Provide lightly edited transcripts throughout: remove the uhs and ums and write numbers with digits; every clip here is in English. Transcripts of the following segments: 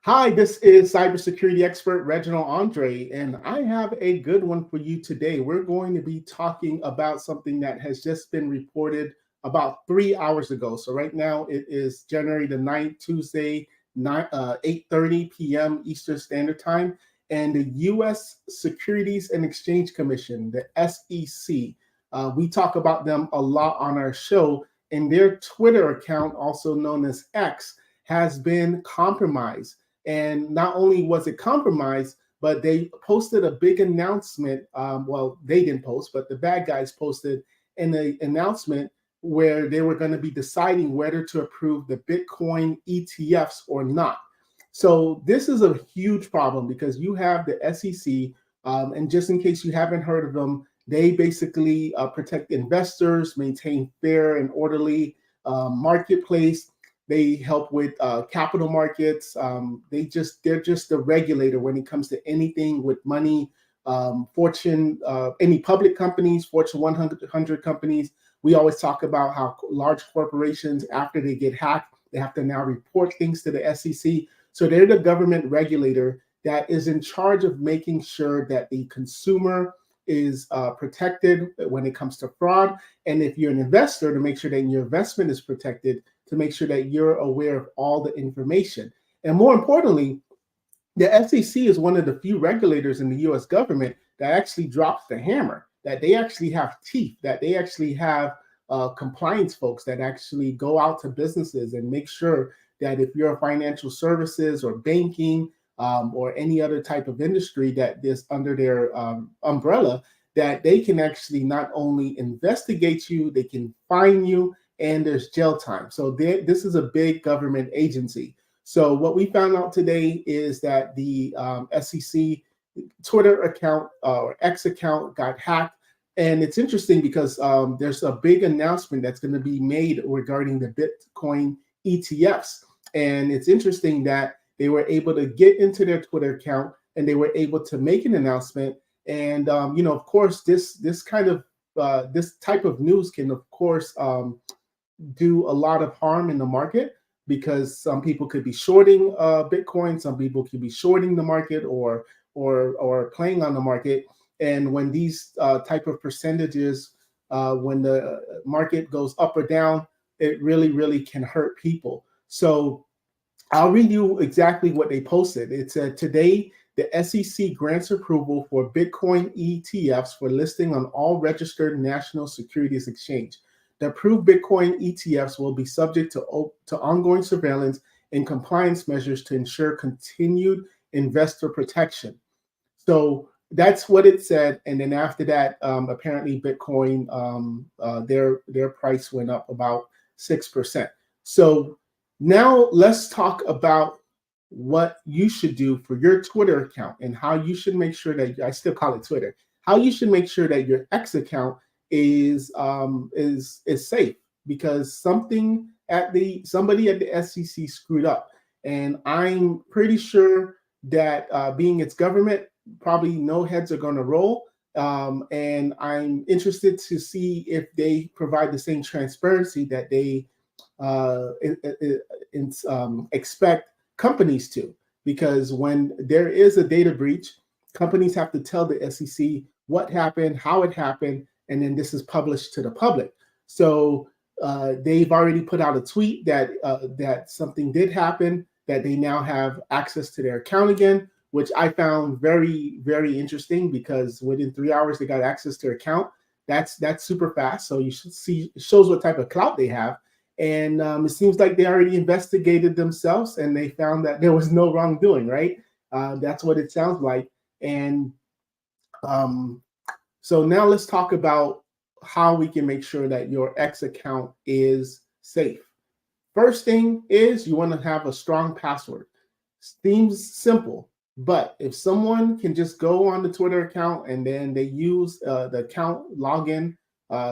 Hi, this is cybersecurity expert Reginald Andre, and I have a good one for you today. We're going to be talking about something that has just been reported about 3 hours ago. So right now it is January the 9th, Tuesday, 8:30 p.m. Eastern Standard Time, and the U.S. Securities and Exchange Commission, the SEC, we talk about them a lot on our show, and their Twitter account, also known as X, has been compromised. And not only was it compromised, but they posted a big announcement. Well, they didn't post, but the bad guys posted an announcement where they were going to be deciding whether to approve the Bitcoin ETFs or not. So this is a huge problem because you have the SEC, and just in case you haven't heard of them, they basically protect investors, maintain fair and orderly marketplace. They help with capital markets. They're just the regulator when it comes to anything with money. Any public companies, Fortune 100 companies. We always talk about how large corporations, after they get hacked, they have to now report things to the SEC. So they're the government regulator that is in charge of making sure that the consumer is protected when it comes to fraud. And if you're an investor, to make sure that your investment is protected, to make sure that you're aware of all the information. And more importantly, the SEC is one of the few regulators in the US government that actually drops the hammer, that they actually have teeth, that they actually have compliance folks that actually go out to businesses and make sure that if you're a financial services or banking or any other type of industry that is under their umbrella, that they can actually not only investigate you, they can fine you, and there's jail time. So this is a big government agency. So what we found out today is that the SEC Twitter account or X account got hacked. And it's interesting because there's a big announcement that's going to be made regarding the Bitcoin ETFs. And it's interesting that they were able to get into their Twitter account and they were able to make an announcement. And of course, this type of news can, of course, do a lot of harm in the market because some people could be shorting Bitcoin, some people could be shorting the market or playing on the market. And when these type of percentages, when the market goes up or down, it really, really can hurt people. So I'll read you exactly what they posted. It said, today, the SEC grants approval for Bitcoin ETFs for listing on all registered national securities exchange. The approved Bitcoin ETFs will be subject to ongoing surveillance and compliance measures to ensure continued investor protection. So that's what it said. And then after that, apparently Bitcoin, their price went up about 6%. So now let's talk about what you should do for your Twitter account and how you should make sure that, I still call it Twitter, how you should make sure that your X account is safe, because somebody at the SEC screwed up. And I'm pretty sure that being its government, probably no heads are going to roll. And I'm interested to see if they provide the same transparency that they expect companies to. Because when there is a data breach, companies have to tell the SEC what happened, how it happened, and then this is published to the public. So they've already put out a tweet that something did happen, that they now have access to their account again, which I found very, very interesting, because within 3 hours they got access to their account. That's super fast. So you should see, it shows what type of clout they have. And it seems like they already investigated themselves and they found that there was no wrongdoing, right? That's what it sounds like. And so now let's talk about how we can make sure that your X account is safe. First thing is you want to have a strong password. Seems simple, but if someone can just go on the Twitter account and then they use the account login,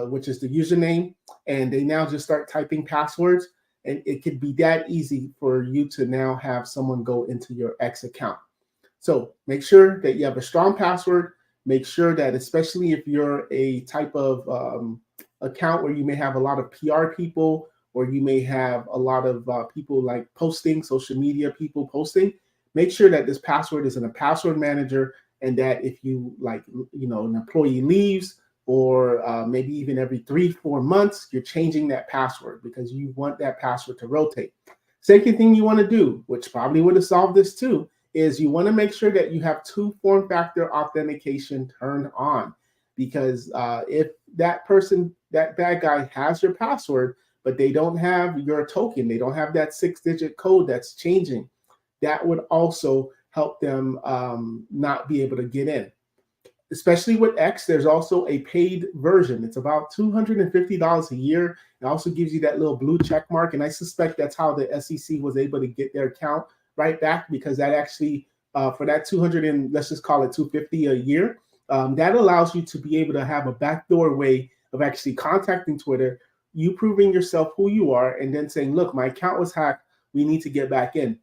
which is the username, and they now just start typing passwords, and it could be that easy for you to now have someone go into your X account. So make sure that you have a strong password. Make sure that, especially if you're a type of account where you may have a lot of PR people, or you may have a lot of people like posting, social media people posting, make sure that this password is in a password manager, and that if you an employee leaves, or maybe even every 3-4 months, you're changing that password because you want that password to rotate. Second thing you want to do, which probably would have solved this too, is you want to make sure that you have two-form factor authentication turned on, because if that bad guy has your password, but they don't have your token, they don't have that 6-digit code that's changing, that would also help them not be able to get in. Especially with X, there's also a paid version. It's about $250 a year. It also gives you that little blue check mark. And I suspect that's how the SEC was able to get their account right back, because that actually, for that 200 and let's just call it 250 a year, that allows you to be able to have a backdoor way of actually contacting Twitter, you proving yourself who you are, and then saying, look, my account was hacked. We need to get back in.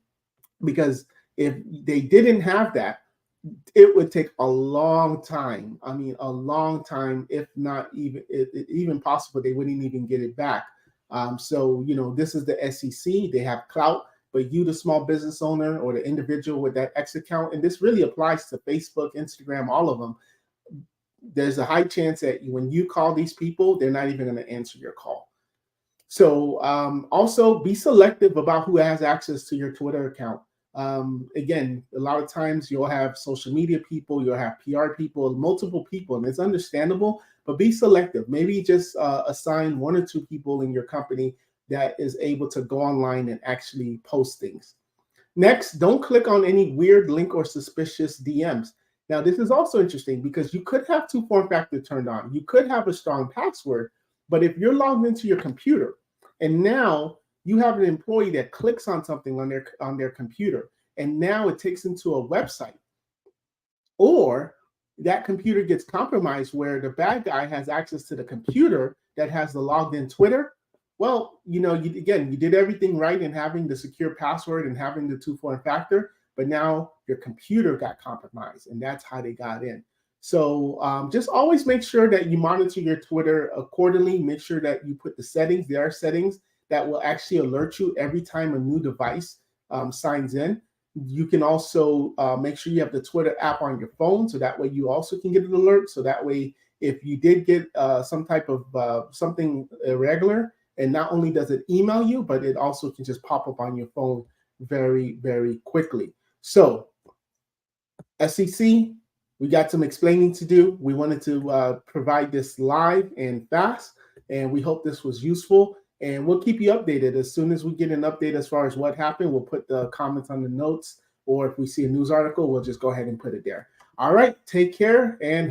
Because if they didn't have that, it would take a long time. I mean, a long time, if not even possible, they wouldn't even get it back. So, this is the SEC. They have clout, but you, the small business owner or the individual with that X account, and this really applies to Facebook, Instagram, all of them, there's a high chance that when you call these people, they're not even going to answer your call. So also be selective about who has access to your Twitter account. Again, a lot of times you'll have social media people, you'll have PR people, multiple people, and it's understandable, but be selective. Maybe just assign 1 or 2 people in your company that is able to go online and actually post things. Next, don't click on any weird link or suspicious DMs. Now, this is also interesting because you could have two-form factor turned on. You could have a strong password, but if you're logged into your computer and now you have an employee that clicks on something on their computer, and now it takes them to a website, or that computer gets compromised where the bad guy has access to the computer that has the logged in Twitter. Well, you did everything right in having the secure password and having the two-form factor, but now your computer got compromised, and that's how they got in. So just always make sure that you monitor your Twitter accordingly. Make sure that you put the settings. There are settings that will actually alert you every time a new device signs in. You can also make sure you have the Twitter app on your phone, so that way you also can get an alert. So that way, if you did get some type of something irregular, and not only does it email you, but it also can just pop up on your phone very, very quickly. So SEC, we got some explaining to do. We wanted to provide this live and fast, and we hope this was useful. And we'll keep you updated. As soon as we get an update as far as what happened, we'll put the comments on the notes, or if we see a news article, we'll just go ahead and put it there. All right, take care and